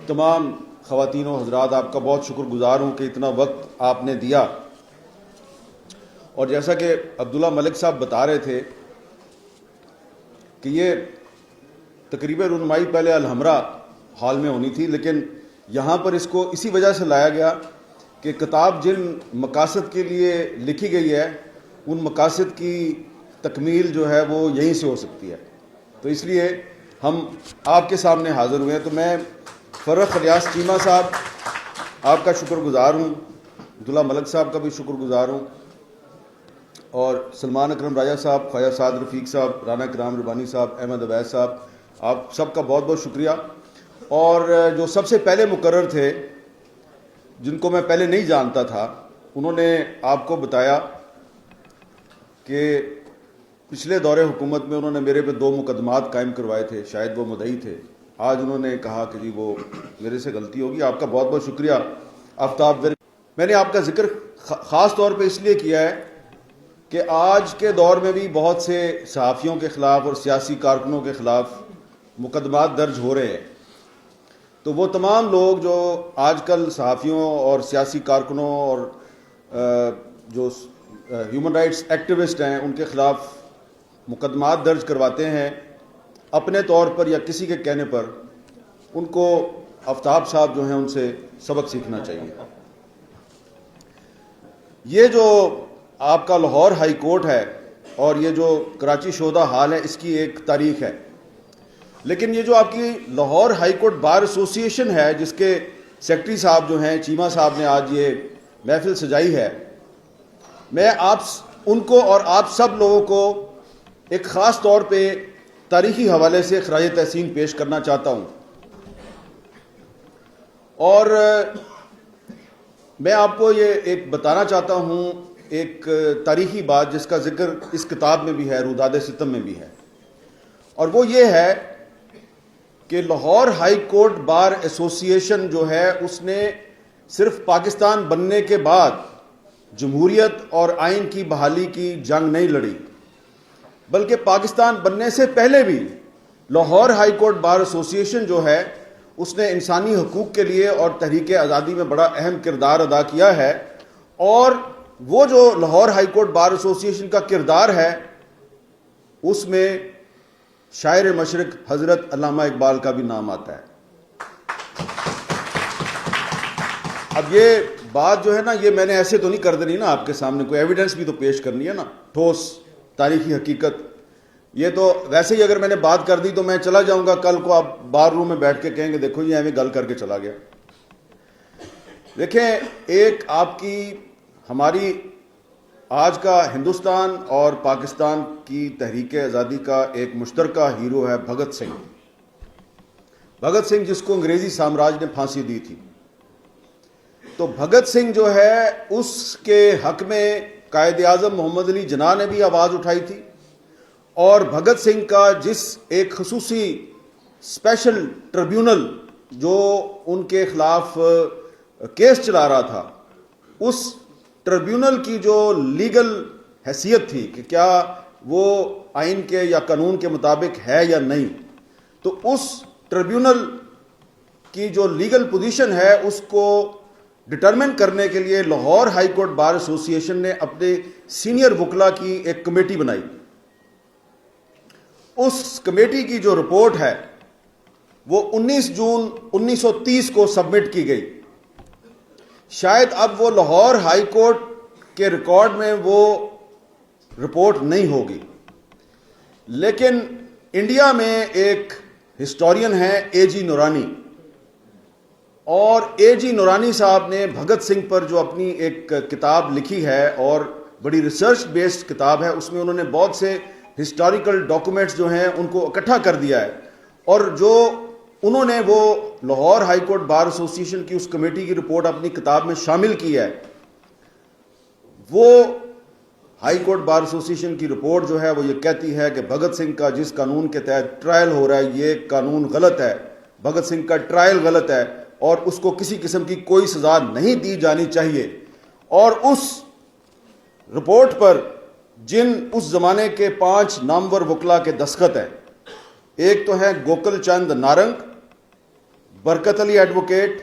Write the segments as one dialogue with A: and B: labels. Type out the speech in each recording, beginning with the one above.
A: تمام خواتین و حضرات، آپ کا بہت شکر گزار ہوں کہ اتنا وقت آپ نے دیا. اور جیسا کہ عبداللہ ملک صاحب بتا رہے تھے کہ یہ تقریب رونمائی پہلے الحمرہ ہال میں ہونی تھی، لیکن یہاں پر اس کو اسی وجہ سے لایا گیا کہ کتاب جن مقاصد کے لیے لکھی گئی ہے ان مقاصد کی تکمیل جو ہے وہ یہیں سے ہو سکتی ہے. تو اس لیے ہم آپ کے سامنے حاضر ہوئے ہیں. تو میں فرخ الیاس چیمہ صاحب آپ کا شکر گزار ہوں، عبداللہ ملک صاحب کا بھی شکر گزار ہوں، اور سلمان اکرم راجہ صاحب، خواجہ سعد رفیق صاحب، رانا کرام ربانی صاحب، احمد عبید صاحب، آپ سب کا بہت بہت شکریہ. اور جو سب سے پہلے مقرر تھے، جن کو میں پہلے نہیں جانتا تھا، انہوں نے آپ کو بتایا کہ پچھلے دور حکومت میں انہوں نے میرے پہ 2 مقدمات قائم کروائے تھے، شاید وہ مدعی تھے. آج انہوں نے کہا کہ جی وہ میرے سے غلطی ہوگی. آپ کا بہت بہت شکریہ آفتاب. میں نے آپ کا ذکر خاص طور پہ اس لیے کیا ہے کہ آج کے دور میں بھی بہت سے صحافیوں کے خلاف اور سیاسی کارکنوں کے خلاف مقدمات درج ہو رہے ہیں. تو وہ تمام لوگ جو آج کل صحافیوں اور سیاسی کارکنوں اور جو ہیومن رائٹس ایکٹیوسٹ ہیں ان کے خلاف مقدمات درج کرواتے ہیں اپنے طور پر یا کسی کے کہنے پر، ان کو آفتاب صاحب جو ہیں ان سے سبق سیکھنا چاہیے. یہ جو آپ کا لاہور ہائی کورٹ ہے اور یہ جو کراچی شہداء ہال ہے، اس کی ایک تاریخ ہے. لیکن یہ جو آپ کی لاہور ہائی کورٹ بار ایسوسی ایشن ہے، جس کے سیکرٹری صاحب جو ہیں چیمہ صاحب نے آج یہ محفل سجائی ہے، میں ان کو اور آپ سب لوگوں کو ایک خاص طور پہ تاریخی حوالے سے خراج تحسین پیش کرنا چاہتا ہوں. اور میں آپ کو یہ ایک بتانا چاہتا ہوں ایک تاریخی بات جس کا ذکر اس کتاب میں بھی ہے، روداد ستم میں بھی ہے، اور وہ یہ ہے کہ لاہور ہائی کورٹ بار ایسوسی ایشن جو ہے اس نے صرف پاکستان بننے کے بعد جمہوریت اور آئین کی بحالی کی جنگ نہیں لڑی، بلکہ پاکستان بننے سے پہلے بھی لاہور ہائی کورٹ بار ایسوسی ایشن جو ہے اس نے انسانی حقوق کے لیے اور تحریک آزادی میں بڑا اہم کردار ادا کیا ہے. اور وہ جو لاہور ہائی کورٹ بار ایسوسی ایشن کا کردار ہے اس میں شاعر مشرق حضرت علامہ اقبال کا بھی نام آتا ہے. اب یہ بات جو ہے نا، یہ میں نے ایسے تو نہیں کر دینی نا، آپ کے سامنے کوئی ایویڈنس بھی تو پیش کرنی ہے نا، ٹھوس تاریخی حقیقت. یہ تو ویسے ہی اگر میں نے بات کر دی تو میں چلا جاؤں گا، کل کو آپ بار روم میں بیٹھ کے کہیں گے دیکھو یہ ہمیں گل کر کے چلا گیا. دیکھیں، ایک آپ کی ہماری آج کا ہندوستان اور پاکستان کی تحریک آزادی کا ایک مشترکہ ہیرو ہے بھگت سنگھ. بھگت سنگھ جس کو انگریزی سامراج نے پھانسی دی تھی. تو بھگت سنگھ جو ہے اس کے حق میں قائد اعظم محمد علی جناح نے بھی آواز اٹھائی تھی، اور بھگت سنگھ کا جس ایک خصوصی اسپیشل ٹریبیونل جو ان کے خلاف کیس چلا رہا تھا، اس ٹریبیونل کی جو لیگل حیثیت تھی کہ کیا وہ آئین کے یا قانون کے مطابق ہے یا نہیں، تو اس ٹریبیونل کی جو لیگل پوزیشن ہے اس کو ڈٹرمن کرنے کے لیے لاہور ہائی کورٹ بار ایسوسی ایشن نے اپنے سینئر وکلا کی ایک کمیٹی بنائی. اس کمیٹی کی جو رپورٹ ہے وہ 19 جون 1930 کو سبمٹ کی گئی. شاید اب وہ لاہور ہائی کورٹ کے ریکارڈ میں وہ رپورٹ نہیں ہوگی، لیکن انڈیا میں ایک ہسٹورین ہیں اے جی نورانی، اور اے جی نورانی صاحب نے بھگت سنگھ پر جو اپنی ایک کتاب لکھی ہے اور بڑی ریسرچ بیسڈ کتاب ہے، اس میں انہوں نے بہت سے ہسٹوریکل ڈاکومنٹس جو ہیں ان کو اکٹھا کر دیا ہے، اور جو انہوں نے وہ لاہور ہائی کورٹ بار ایسوسی ایشن کی اس کمیٹی کی رپورٹ اپنی کتاب میں شامل کی ہے. وہ ہائی کورٹ بار ایسوسی ایشن کی رپورٹ جو ہے وہ یہ کہتی ہے کہ بھگت سنگھ کا جس قانون کے تحت ٹرائل ہو رہا ہے یہ قانون غلط ہے، بھگت سنگھ کا ٹرائل غلط ہے اور اس کو کسی قسم کی کوئی سزا نہیں دی جانی چاہیے. اور اس رپورٹ پر جن اس زمانے کے 5 نامور وکلا کے دستخط ہیں، ایک تو ہیں گوکل چند نارنگ، برکت علی ایڈوکیٹ,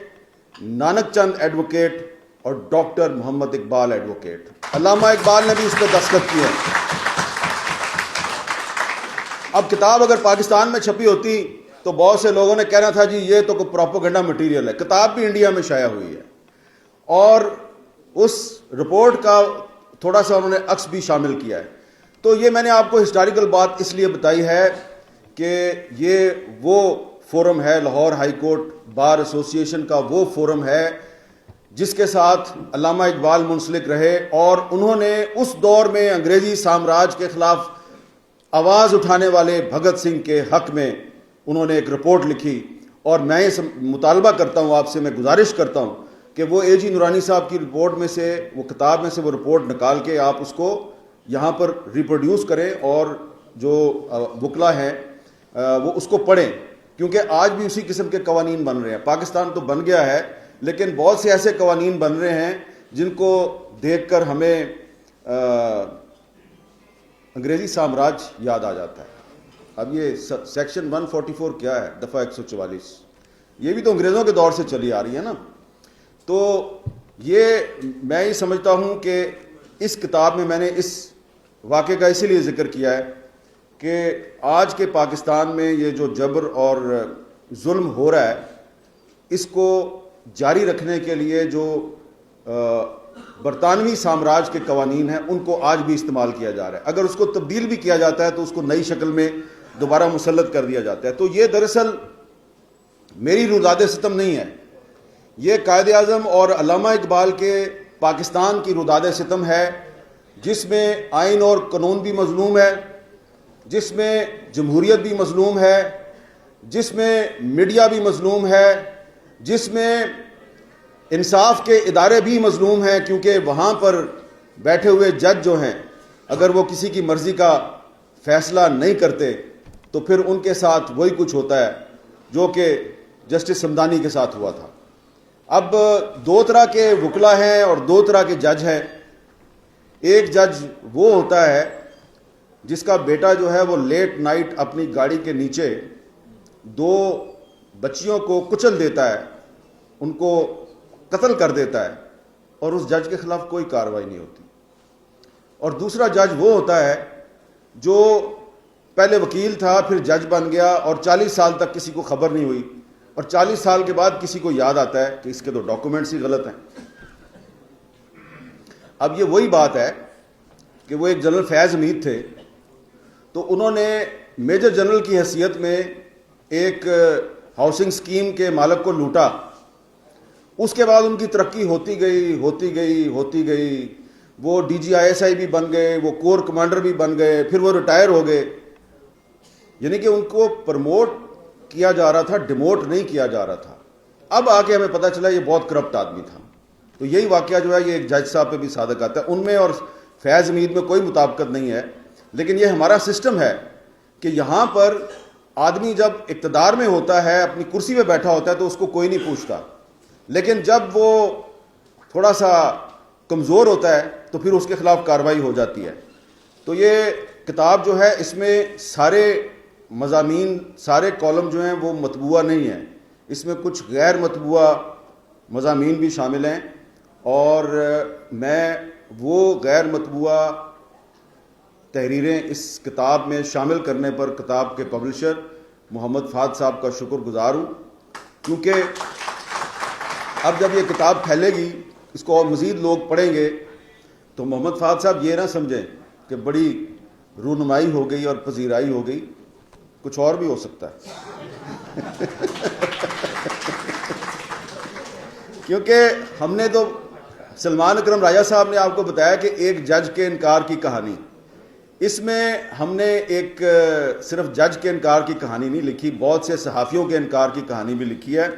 A: نانک چند ایڈوکیٹ اور ڈاکٹر محمد اقبال ایڈوکیٹ. علامہ اقبال نے بھی اس پہ دستخط کیے. اب کتاب اگر پاکستان میں چھپی ہوتی تو بہت سے لوگوں نے کہنا تھا جی یہ تو کوئی پروپیگنڈا مٹیریل ہے. کتاب بھی انڈیا میں شائع ہوئی ہے اور اس رپورٹ کا تھوڑا سا انہوں نے عکس بھی شامل کیا ہے. تو یہ میں نے آپ کو ہسٹوریکل بات اس لیے بتائی ہے کہ یہ وہ فورم ہے, لاہور ہائی کورٹ بار ایسوسی ایشن کا وہ فورم ہے جس کے ساتھ علامہ اقبال منسلک رہے, اور انہوں نے اس دور میں انگریزی سامراج کے خلاف آواز اٹھانے والے بھگت سنگھ کے حق میں انہوں نے ایک رپورٹ لکھی. اور میں یہ مطالبہ کرتا ہوں آپ سے, میں گزارش کرتا ہوں کہ وہ اے جی نورانی صاحب کی رپورٹ میں سے, وہ کتاب میں سے وہ رپورٹ نکال کے آپ اس کو یہاں پر ریپروڈیوس کریں اور جو وکلا ہیں وہ اس کو پڑھیں, کیونکہ آج بھی اسی قسم کے قوانین بن رہے ہیں. پاکستان تو بن گیا ہے لیکن بہت سے ایسے قوانین بن رہے ہیں جن کو دیکھ کر ہمیں انگریزی سامراج یاد آ جاتا ہے. اب یہ سیکشن 144 کیا ہے, دفعہ 144, یہ بھی تو انگریزوں کے دور سے چلی آ رہی ہے نا. تو یہ میں یہ سمجھتا ہوں کہ اس کتاب میں نے اس واقعے کا اسی لیے ذکر کیا ہے کہ آج کے پاکستان میں یہ جو جبر اور ظلم ہو رہا ہے اس کو جاری رکھنے کے لیے جو برطانوی سامراج کے قوانین ہیں ان کو آج بھی استعمال کیا جا رہا ہے. اگر اس کو تبدیل بھی کیا جاتا ہے تو اس کو نئی شکل میں دوبارہ مسلط کر دیا جاتا ہے. تو یہ دراصل میری روداد ستم نہیں ہے, یہ قائد اعظم اور علامہ اقبال کے پاکستان کی روداد ستم ہے جس میں آئین اور قانون بھی مظلوم ہے, جس میں جمہوریت بھی مظلوم ہے, جس میں میڈیا بھی مظلوم ہے, جس میں انصاف کے ادارے بھی مظلوم ہیں, کیونکہ وہاں پر بیٹھے ہوئے جج جو ہیں اگر وہ کسی کی مرضی کا فیصلہ نہیں کرتے تو پھر ان کے ساتھ وہی کچھ ہوتا ہے جو کہ جسٹس سمدانی کے ساتھ ہوا تھا. اب دو طرح کے وکلا ہیں اور دو طرح کے جج ہیں. ایک جج وہ ہوتا ہے جس کا بیٹا جو ہے وہ لیٹ نائٹ اپنی گاڑی کے نیچے دو بچیوں کو کچل دیتا ہے, ان کو قتل کر دیتا ہے اور اس جج کے خلاف کوئی کارروائی نہیں ہوتی. اور دوسرا جج وہ ہوتا ہے جو پہلے وکیل تھا پھر جج بن گیا اور 40 سال تک کسی کو خبر نہیں ہوئی, اور 40 سال کے بعد کسی کو یاد آتا ہے کہ اس کے تو ڈاکومنٹس ہی غلط ہیں. اب یہ وہی بات ہے کہ وہ ایک جنرل فیض حمید تھے, تو انہوں نے میجر جنرل کی حیثیت میں ایک ہاؤسنگ سکیم کے مالک کو لوٹا. اس کے بعد ان کی ترقی ہوتی گئی, وہ D G I S I بھی بن گئے, وہ کور کمانڈر بھی بن گئے, پھر وہ ریٹائر ہو گئے. یعنی کہ ان کو پروموٹ کیا جا رہا تھا, ڈیموٹ نہیں کیا جا رہا تھا. اب آ کے ہمیں پتہ چلا یہ بہت کرپٹ آدمی تھا. تو یہی واقعہ جو ہے یہ ایک جج صاحب پہ بھی صادق آتا ہے. ان میں اور فیض حمید میں کوئی مطابقت نہیں ہے, لیکن یہ ہمارا سسٹم ہے کہ یہاں پر آدمی جب اقتدار میں ہوتا ہے, اپنی کرسی پہ بیٹھا ہوتا ہے تو اس کو کوئی نہیں پوچھتا, لیکن جب وہ تھوڑا سا کمزور ہوتا ہے تو پھر اس کے خلاف کارروائی ہو جاتی ہے. تو یہ کتاب جو ہے اس میں سارے مضامین, سارے کالم جو ہیں وہ مطبوعہ نہیں ہیں, اس میں کچھ غیر مطبوعہ مضامین بھی شامل ہیں, اور میں وہ غیر مطبوعہ تحریریں اس کتاب میں شامل کرنے پر کتاب کے پبلشر محمد فہد صاحب کا شکر گزار ہوں, کیونکہ اب جب یہ کتاب پھیلے گی, اس کو اور مزید لوگ پڑھیں گے, تو محمد فہد صاحب یہ نہ سمجھیں کہ بڑی رونمائی ہو گئی اور پذیرائی ہو گئی, کچھ اور بھی ہو سکتا ہے. کیونکہ ہم نے تو سلمان اکرم راجہ صاحب نے آپ کو بتایا کہ ایک جج کے انکار کی کہانی, اس میں ہم نے ایک صرف جج کے انکار کی کہانی نہیں لکھی, بہت سے صحافیوں کے انکار کی کہانی بھی لکھی ہے.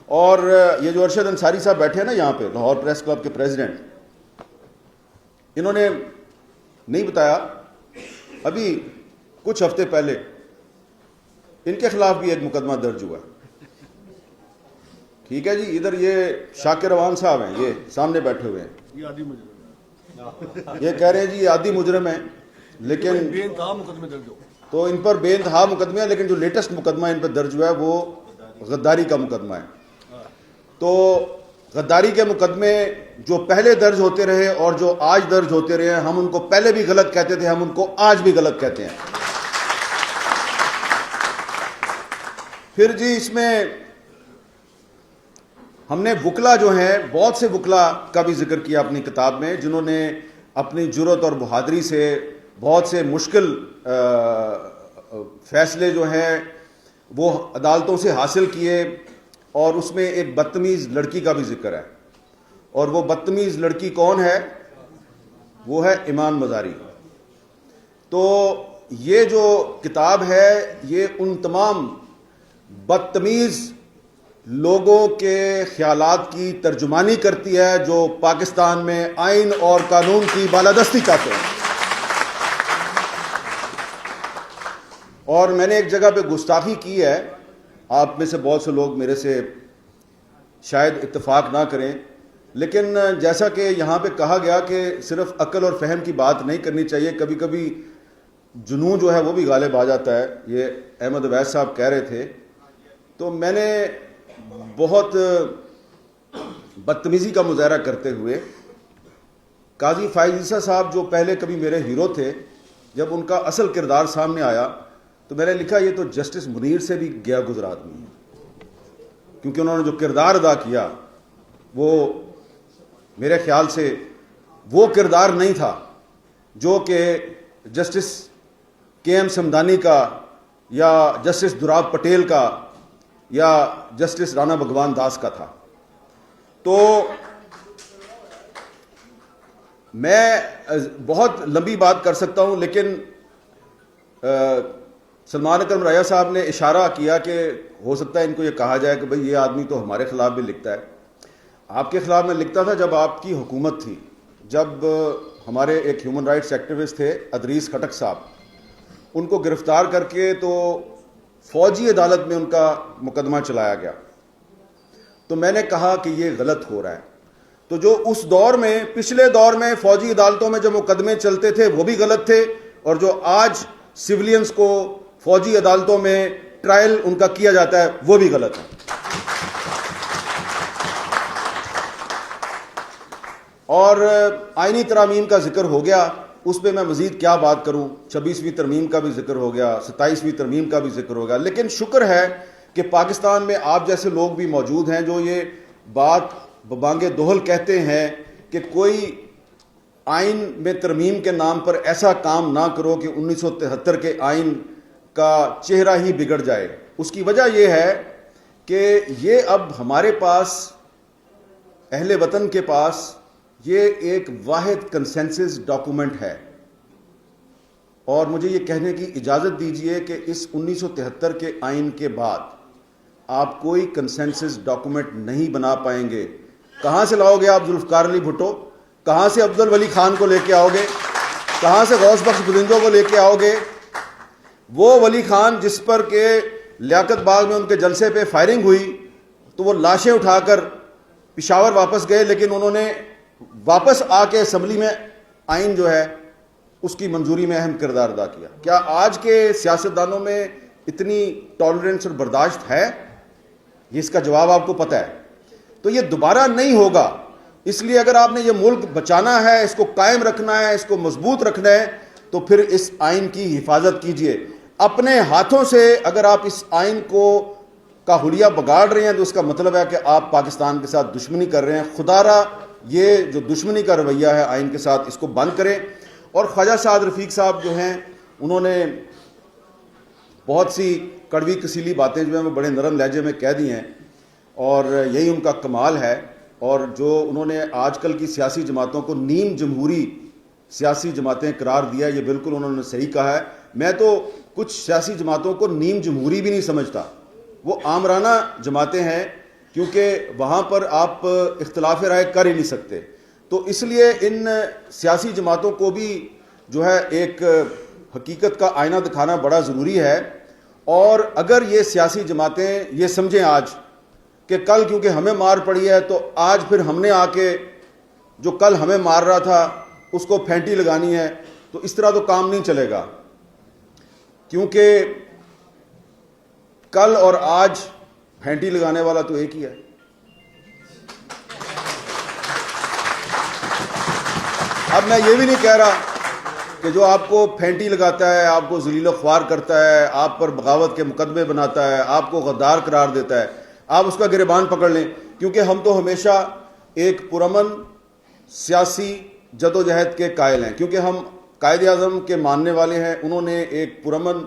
A: اور یہ جو ارشد انصاری صاحب بیٹھے ہیں نا یہاں پہ, لاہور پریس کلب کے پریزیڈنٹ, انہوں نے نہیں بتایا, ابھی کچھ ہفتے پہلے ان کے خلاف بھی ایک مقدمہ درج ہوا. ٹھیک ہے جی, ادھر یہ شاکر روان صاحب ہیں, یہ سامنے بیٹھے ہوئے ہیں, یہ کہہ رہے ہیں جی یہ عادی مجرم ہیں, لیکن
B: بے انتہا مقدمے درج ہو,
A: تو ان پر بے انتہا مقدمے ہیں, لیکن جو لیٹسٹ مقدمہ ان پر درج ہوا ہے وہ غداری کا مقدمہ ہے. تو غداری کے مقدمے جو پہلے درج ہوتے رہے اور جو آج درج ہوتے رہے ہیں، ہم ان کو پہلے بھی غلط کہتے تھے، ہم ان کو آج بھی غلط کہتے ہیں. پھر جی اس میں ہم نے وکلا جو ہیں، بہت سے وکلا کا بھی ذکر کیا اپنی کتاب میں، جنہوں نے اپنی جرأت اور بہادری سے بہت سے مشکل فیصلے جو ہیں وہ عدالتوں سے حاصل کیے. اور اس میں ایک بدتمیز لڑکی کا بھی ذکر ہے، اور وہ بدتمیز لڑکی کون ہے؟ وہ ہے ایمان مزاری. تو یہ جو کتاب ہے یہ ان تمام بدتمیز لوگوں کے خیالات کی ترجمانی کرتی ہے جو پاکستان میں آئین اور قانون کی بالادستی چاہتے ہیں. اور میں نے ایک جگہ پہ گستاخی کی ہے، آپ میں سے بہت سے لوگ میرے سے شاید اتفاق نہ کریں، لیکن جیسا کہ یہاں پہ کہا گیا کہ صرف عقل اور فہم کی بات نہیں کرنی چاہیے، کبھی کبھی جنون جو ہے وہ بھی غالب آ جاتا ہے. یہ احمد اویس صاحب کہہ رہے تھے. تو میں نے بہت بدتمیزی کا مظاہرہ کرتے ہوئے قاضی فائز عیسیٰ صاحب جو پہلے کبھی میرے ہیرو تھے، جب ان کا اصل کردار سامنے آیا تو میں نے لکھا یہ تو جسٹس منیر سے بھی گیا گزرا آدمی ہے، کیونکہ انہوں نے جو کردار ادا کیا وہ میرے خیال سے وہ کردار نہیں تھا جو کہ جسٹس کے ایم سمدانی کا یا جسٹس دوراب پٹیل کا یا جسٹس رانا بھگوان داس کا تھا. تو میں بہت لمبی بات کر سکتا ہوں، لیکن سلمان اکرم رائا صاحب نے اشارہ کیا کہ ہو سکتا ہے ان کو یہ کہا جائے کہ بھئی یہ آدمی تو ہمارے خلاف بھی لکھتا ہے. آپ کے خلاف میں لکھتا تھا جب آپ کی حکومت تھی، جب ہمارے ایک ہیومن رائٹس ایکٹیوسٹ تھے ادریس خٹک صاحب، ان کو گرفتار کر کے تو فوجی عدالت میں ان کا مقدمہ چلایا گیا. تو میں نے کہا کہ یہ غلط ہو رہا ہے. تو جو اس دور میں، پچھلے دور میں فوجی عدالتوں میں جو مقدمے چلتے تھے وہ بھی غلط تھے، اور جو آج سیولینز کو فوجی عدالتوں میں ٹرائل ان کا کیا جاتا ہے وہ بھی غلط ہے. اور آئینی ترامیم کا ذکر ہو گیا، اس پہ میں مزید کیا بات کروں. 26ویں ترمیم کا بھی ذکر ہو گیا، 27ویں ترمیم کا بھی ذکر ہو گیا. لیکن شکر ہے کہ پاکستان میں آپ جیسے لوگ بھی موجود ہیں جو یہ بات ببانگ دہل کہتے ہیں کہ کوئی آئین میں ترمیم کے نام پر ایسا کام نہ کرو کہ 1973 کے آئین کا چہرہ ہی بگڑ جائے. اس کی وجہ یہ ہے کہ یہ اب ہمارے پاس، اہل وطن کے پاس، یہ ایک واحد کنسنسس ڈاکومنٹ ہے. اور مجھے یہ کہنے کی اجازت دیجئے کہ اس 1973 کے آئین کے بعد آپ کوئی کنسنسس ڈاکومنٹ نہیں بنا پائیں گے. کہاں سے لاؤ گے آپ ذوالفقار علی بھٹو؟ کہاں سے عبد الولی خان کو لے کے آؤ گے؟ کہاں سے غوث بخش بزندوں کو لے کے آؤ گے؟ وہ ولی خان جس پر کہ لیاقت باغ میں ان کے جلسے پہ فائرنگ ہوئی تو وہ لاشیں اٹھا کر پشاور واپس گئے، لیکن انہوں نے واپس آ کے اسمبلی میں آئین جو ہے اس کی منظوری میں اہم کردار ادا کیا. کیا آج کے سیاستدانوں میں اتنی ٹالرنس اور برداشت ہے؟ یہ اس کا جواب آپ کو پتہ ہے. تو یہ دوبارہ نہیں ہوگا. اس لیے اگر آپ نے یہ ملک بچانا ہے، اس کو قائم رکھنا ہے، اس کو مضبوط رکھنا ہے، تو پھر اس آئین کی حفاظت کیجئے. اپنے ہاتھوں سے اگر آپ اس آئین کا حلیہ بگاڑ رہے ہیں تو اس کا مطلب ہے کہ آپ پاکستان کے ساتھ دشمنی کر رہے ہیں. خدا را یہ جو دشمنی کا رویہ ہے آئین کے ساتھ، اس کو بند کریں. اور خواجہ سعد رفیق صاحب جو ہیں، انہوں نے بہت سی کڑوی کسیلی باتیں جو ہیں وہ بڑے نرم لہجے میں کہہ دی ہیں، اور یہی ان کا کمال ہے. اور جو انہوں نے آج کل کی سیاسی جماعتوں کو نیم جمہوری سیاسی جماعتیں قرار دیا، یہ بالکل انہوں نے صحیح کہا ہے. میں تو کچھ سیاسی جماعتوں کو نیم جمہوری بھی نہیں سمجھتا، وہ آمرانہ جماعتیں ہیں، کیونکہ وہاں پر آپ اختلاف رائے کر ہی نہیں سکتے. تو اس لیے ان سیاسی جماعتوں کو بھی جو ہے ایک حقیقت کا آئینہ دکھانا بڑا ضروری ہے. اور اگر یہ سیاسی جماعتیں یہ سمجھیں آج کہ کل کیونکہ ہمیں مار پڑی ہے تو آج پھر ہم نے آ کے جو کل ہمیں مار رہا تھا اس کو پھینٹی لگانی ہے، تو اس طرح تو کام نہیں چلے گا. کیونکہ کل اور آج پھینٹی لگانے والا تو ایک ہی ہے. اب میں یہ بھی نہیں کہہ رہا کہ جو آپ کو پھینٹی لگاتا ہے, آپ کو ذلیل و خوار کرتا ہے, آپ پر بغاوت کے مقدمے بناتا ہے, آپ کو غدار قرار دیتا ہے, آپ اس کا گریبان پکڑ لیں, کیونکہ ہم تو ہمیشہ ایک پرامن سیاسی جدوجہد کے قائل ہیں, کیونکہ ہم قائد اعظم کے ماننے والے ہیں. انہوں نے ایک پرامن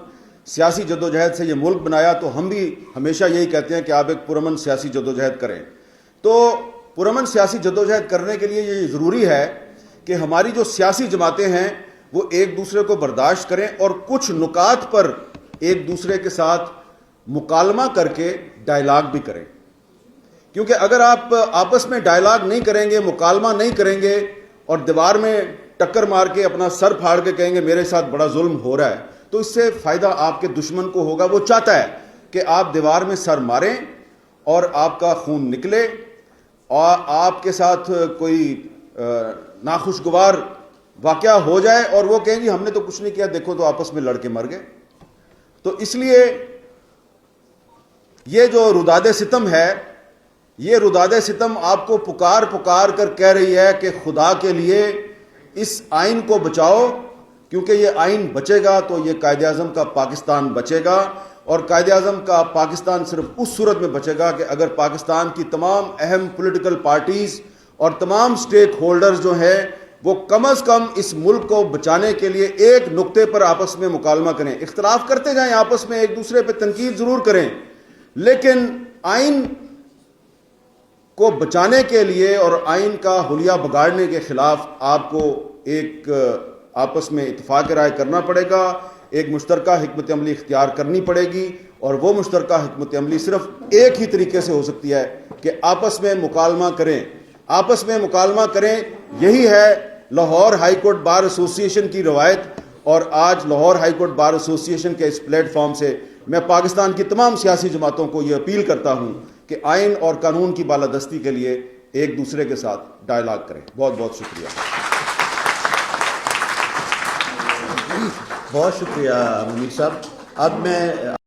A: سیاسی جدوجہد سے یہ ملک بنایا, تو ہم بھی ہمیشہ یہی کہتے ہیں کہ آپ ایک پرامن سیاسی جدوجہد کریں. تو پرامن سیاسی جدوجہد کرنے کے لیے یہ ضروری ہے کہ ہماری جو سیاسی جماعتیں ہیں وہ ایک دوسرے کو برداشت کریں اور کچھ نکات پر ایک دوسرے کے ساتھ مکالمہ کر کے ڈائلاگ بھی کریں. کیونکہ اگر آپ آپس میں ڈائلاگ نہیں کریں گے, مکالمہ نہیں کریں گے, اور دیوار میں ٹکر مار کے اپنا سر پھاڑ کے کہیں گے میرے ساتھ بڑا ظلم ہو رہا ہے, تو اس سے فائدہ آپ کے دشمن کو ہوگا. وہ چاہتا ہے کہ آپ دیوار میں سر ماریں اور آپ کا خون نکلے اور آپ کے ساتھ کوئی ناخوشگوار واقعہ ہو جائے اور وہ کہیں گی ہم نے تو کچھ نہیں کیا, دیکھو تو آپس میں لڑ کے مر گئے. تو اس لیے یہ جو روداد ستم ہے, یہ روداد ستم آپ کو پکار پکار کر کہہ رہی ہے کہ خدا کے لیے اس آئین کو بچاؤ, کیونکہ یہ آئین بچے گا تو یہ قائد اعظم کا پاکستان بچے گا. اور قائد اعظم کا پاکستان صرف اس صورت میں بچے گا کہ اگر پاکستان کی تمام اہم پولیٹیکل پارٹیز اور تمام سٹیک ہولڈرز جو ہیں وہ کم از کم اس ملک کو بچانے کے لیے ایک نقطے پر آپس میں مکالمہ کریں. اختلاف کرتے جائیں, آپس میں ایک دوسرے پہ تنقید ضرور کریں, لیکن آئین کو بچانے کے لیے اور آئین کا حلیہ بگاڑنے کے خلاف آپ کو ایک آپس میں اتفاق رائے کرنا پڑے گا, ایک مشترکہ حکمت عملی اختیار کرنی پڑے گی. اور وہ مشترکہ حکمت عملی صرف ایک ہی طریقے سے ہو سکتی ہے کہ آپس میں مکالمہ کریں, آپس میں مکالمہ کریں. یہی ہے لاہور ہائی کورٹ بار ایسوسی ایشن کی روایت. اور آج لاہور ہائی کورٹ بار ایسوسی ایشن کے اس پلیٹ فارم سے میں پاکستان کی تمام سیاسی جماعتوں کو یہ اپیل کرتا ہوں کہ آئین اور قانون کی بالادستی کے لیے ایک دوسرے کے ساتھ ڈائلاگ کریں. بہت بہت شکریہ.
B: بہت شکریہ منیر صاحب. اب میں